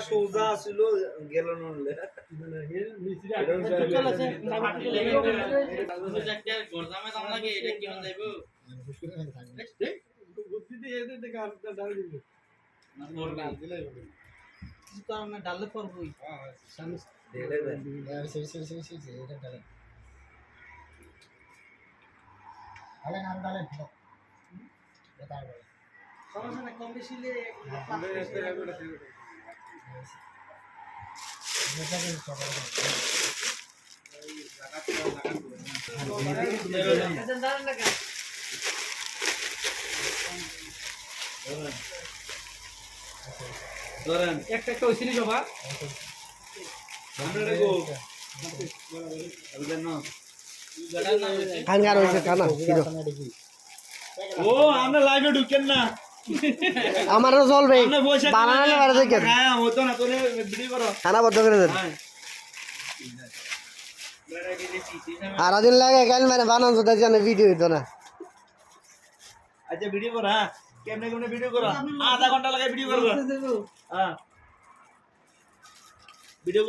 সোজা ছিল গেল নলে ডালে পড়বই সমস্যা কম বেশি একটা একটা হয়েছিল সবার ও আমরা লাইভে ঢুকেন না আমারও চলবে বানালে বাড়া দেখেন হ্যাঁ হতো না তোরে ভিডিও করো খানা বদ্ধ করে দেন আরো দিন লাগে কাল মানে বানান তো জানে ভিডিও হইতো না আচ্ছা ভিডিও করো হ্যাঁ কেমনে কেমনে ভিডিও করো আধা ঘন্টা লাগে ভিডিও করবো হ্যাঁ ভিডিও